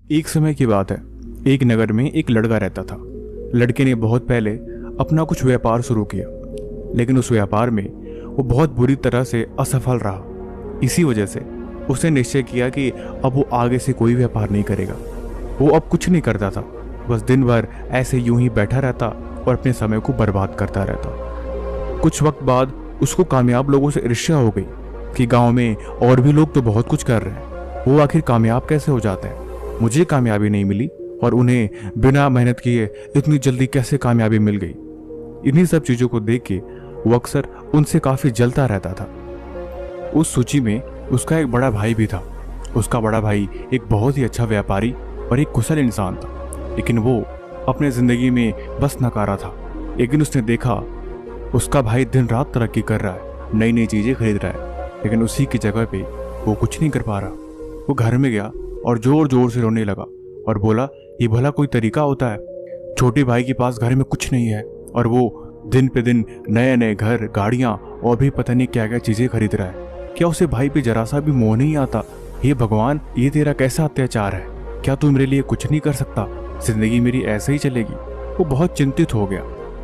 एक समय की बात है। एक नगर में एक लड़का रहता था। लड़के ने बहुत पहले अपना कुछ व्यापार शुरू किया, लेकिन उस व्यापार में वो बहुत बुरी तरह से असफल रहा। इसी वजह से उसने निश्चय किया कि अब वो आगे से कोई व्यापार नहीं करेगा। वो अब कुछ नहीं करता था, बस दिन भर ऐसे यूं ही बैठा रहता और अपने समय को बर्बाद करता रहता। कुछ वक्त बाद उसको कामयाब लोगों से ईर्ष्या हो गई कि गांव में और भी लोग तो बहुत कुछ कर रहे हैं, वो आखिर कामयाब कैसे हो जाते हैं। मुझे कामयाबी नहीं मिली और उन्हें बिना मेहनत किए इतनी जल्दी कैसे कामयाबी मिल गई। इन्हीं सब चीजों को देख के वो अक्सर उनसे काफी जलता रहता था। उस सूची में उसका एक बड़ा भाई भी था। उसका बड़ा भाई एक बहुत ही अच्छा व्यापारी और एक कुशल इंसान था, लेकिन वो अपने जिंदगी में बस नकारा था। एक दिन उसने देखा उसका भाई दिन रात तरक्की कर रहा है, नई नई चीजें खरीद रहा है, लेकिन उसी की जगह पे वो कुछ नहीं कर पा रहा। वो घर में गया और जोर जोर से रोने लगा और बोला, ये भला कोई तरीका होता है? छोटे भाई के पास घर में कुछ नहीं है और वो दिन पे दिन नए नए घर, गाड़ियां और भी पता नहीं क्या क्या चीजें खरीद रहा है। क्या उसे भाई पे जरा सा भी मोह नहीं आता? हे भगवान, ये तेरा कैसा अत्याचार है? क्या तू मेरे लिए कुछ नहीं कर सकता? जिंदगी मेरी ऐसे ही चलेगी? वो बहुत चिंतित हो गया,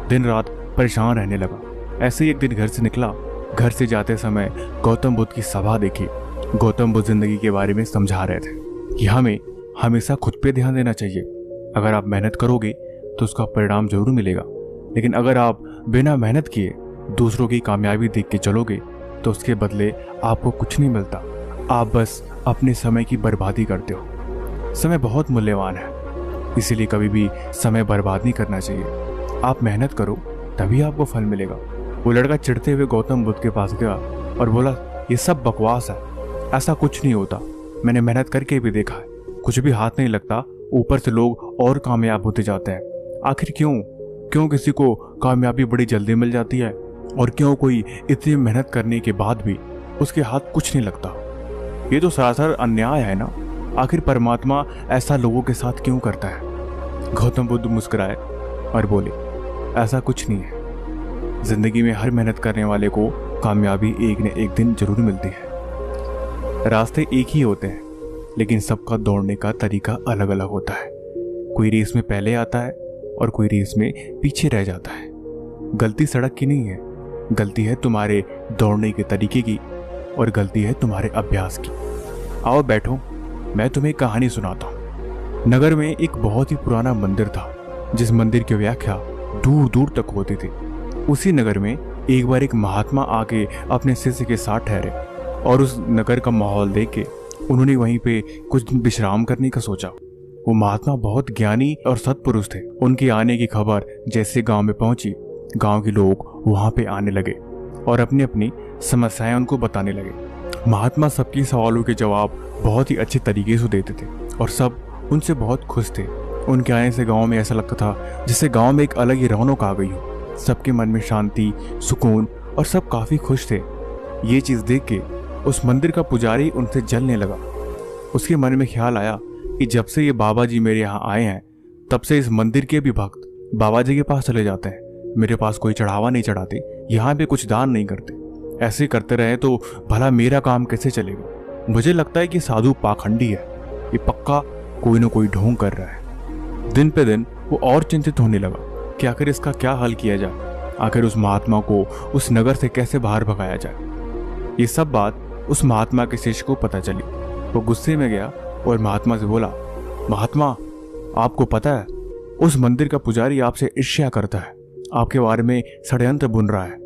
दिन रात परेशान रहने लगा। ऐसे ही एक दिन घर से निकला। घर से जाते समय गौतम बुद्ध की सभा देखी। गौतम बुद्ध जिंदगी के बारे में समझा रहे थे कि हमें हमेशा खुद पे ध्यान देना चाहिए। अगर आप मेहनत करोगे तो उसका परिणाम जरूर मिलेगा, लेकिन अगर आप बिना मेहनत किए दूसरों की कामयाबी देख के चलोगे तो उसके बदले आपको कुछ नहीं मिलता। आप बस अपने समय की बर्बादी करते हो। समय बहुत मूल्यवान है, इसीलिए कभी भी समय बर्बाद नहीं करना चाहिए। आप मेहनत करो तभी आपको फल मिलेगा। वो लड़का चिढ़ते हुए गौतम बुद्ध के पास गया और बोला, ये सब बकवास है, ऐसा कुछ नहीं होता। मैंने मेहनत करके भी देखा है, कुछ भी हाथ नहीं लगता, ऊपर से लोग और कामयाब होते जाते हैं। आखिर क्यों किसी को कामयाबी बड़ी जल्दी मिल जाती है और क्यों कोई इतनी मेहनत करने के बाद भी उसके हाथ कुछ नहीं लगता? ये तो सरासर अन्याय है ना। आखिर परमात्मा ऐसा लोगों के साथ क्यों करता है? गौतम बुद्ध मुस्कुराए और बोले, ऐसा कुछ नहीं है। जिंदगी में हर मेहनत करने वाले को कामयाबी एक न एक दिन जरूर मिलती है। रास्ते एक ही होते हैं, लेकिन सबका दौड़ने का तरीका अलग अलग होता है। कोई रेस में पहले आता है और कोई रेस में पीछे रह जाता है। गलती सड़क की नहीं है, गलती है तुम्हारे दौड़ने के तरीके की और गलती है तुम्हारे अभ्यास की। आओ बैठो, मैं तुम्हें एक कहानी सुनाता हूँ। नगर में एक बहुत ही पुराना मंदिर था, जिस मंदिर की व्याख्या दूर दूर तक होती थी। उसी नगर में एक बार एक महात्मा आके अपने शिष्य के साथ ठहरे और उस नगर का माहौल देख के उन्होंने वहीं पे कुछ दिन विश्राम करने का सोचा। वो महात्मा बहुत ज्ञानी और सत्पुरुष थे। उनके आने की खबर जैसे गांव में पहुंची, गांव के लोग वहां पे आने लगे और अपनी अपनी समस्याएं उनको बताने लगे। महात्मा सबके सवालों के जवाब बहुत ही अच्छे तरीके से देते थे और सब उनसे बहुत खुश थे। उनके आने से गांव में ऐसा लगता था जैसे गांव में एक अलग ही रौनक आ गई हो। सबके मन में शांति, सुकून और सब काफी खुश थे। ये चीज देख के उस मंदिर का पुजारी उनसे जलने लगा। उसके मन में ख्याल आया कि जब से ये बाबा जी मेरे यहाँ आए हैं, तब से इस मंदिर के भी भक्त बाबा जी के पास चले जाते हैं। मेरे पास कोई चढ़ावा नहीं चढ़ाते, यहाँ पे कुछ दान नहीं करते। ऐसे करते रहे तो भला मेरा काम कैसे चलेगा? मुझे लगता है कि साधु पाखंडी है, ये पक्का कोई ना कोई ढोंग कर रहा है। दिन पे दिन वो और चिंतित होने लगा कि आखिर इसका क्या हल किया जाए, आखिर उस महात्मा को उस नगर से कैसे बाहर भगाया जाए। ये सब बात उस महात्मा के शिष्य को पता चली। वो गुस्से में गया और महात्मा से बोला, महात्मा, आपको पता है उस मंदिर का पुजारी आपसे ईर्ष्या करता है, आपके बारे में षड्यंत्र बुन रहा है।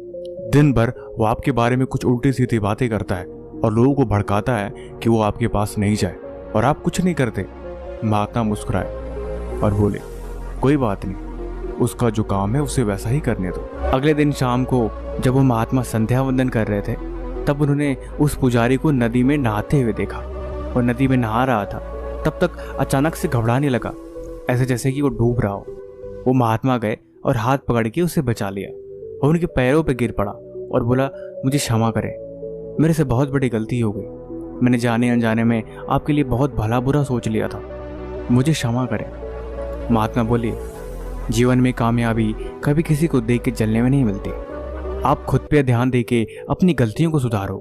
दिन भर वो आपके बारे में कुछ उल्टी सीधी बातें करता है और लोगों को भड़काता है कि वो आपके पास नहीं जाए, और आप कुछ नहीं करते। महात्मा मुस्कुराए और बोले, कोई बात नहीं, उसका जो काम है उसे वैसा ही करने दो। अगले दिन शाम को जब वो महात्मा संध्या वंदन कर रहे थे, तब उन्होंने उस पुजारी को नदी में नहाते हुए देखा। वो नदी में नहा रहा था, तब तक अचानक से घबराने लगा, ऐसे जैसे कि वो डूब रहा हो। वो महात्मा गए और हाथ पकड़ के उसे बचा लिया और उनके पैरों पर गिर पड़ा और बोला, मुझे क्षमा करें, मेरे से बहुत बड़ी गलती हो गई। मैंने जाने अनजाने में आपके लिए बहुत भला बुरा सोच लिया था, मुझे क्षमा करें। महात्मा बोले, जीवन में कामयाबी कभी किसी को देख के जलने में नहीं मिलती। आप खुद पे ध्यान दे के अपनी गलतियों को सुधारो।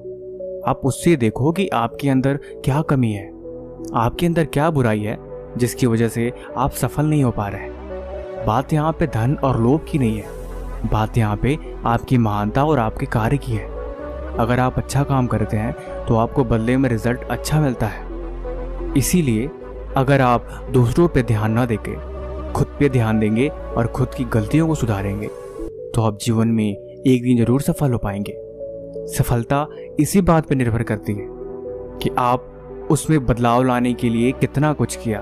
आप उससे देखो कि आपके अंदर क्या कमी है, आपके अंदर क्या बुराई है, जिसकी वजह से आप सफल नहीं हो पा रहे हैं। बात यहाँ पे धन और लोभ की नहीं है, बात यहाँ पे आपकी महानता और आपके कार्य की है। अगर आप अच्छा काम करते हैं तो आपको बदले में रिजल्ट अच्छा मिलता है। इसीलिए अगर आप दूसरों पे ध्यान ना देके खुद पे ध्यान देंगे और खुद की गलतियों को सुधारेंगे तो आप जीवन में एक दिन जरूर सफल हो पाएंगे। सफलता इसी बात पे निर्भर करती है कि आप उसमें बदलाव लाने के लिए कितना कुछ किया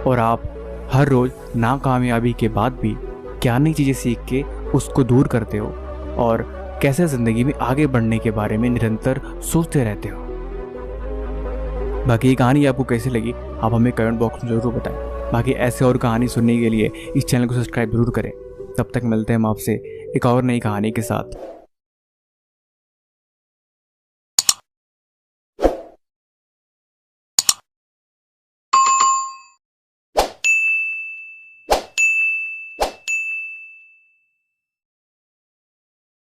और आप हर रोज नाकामयाबी के बाद भी क्या नई चीज़ें सीख के उसको दूर करते हो और कैसे ज़िंदगी में आगे बढ़ने के बारे में निरंतर सोचते रहते हो। बाकी ये कहानी आपको कैसी लगी आप हमें कमेंट बॉक्स में ज़रूर बताएं। बाकी ऐसे और कहानी सुनने के लिए इस चैनल को सब्सक्राइब जरूर करें। तब तक मिलते हैं हम आपसे एक और नई कहानी के साथ।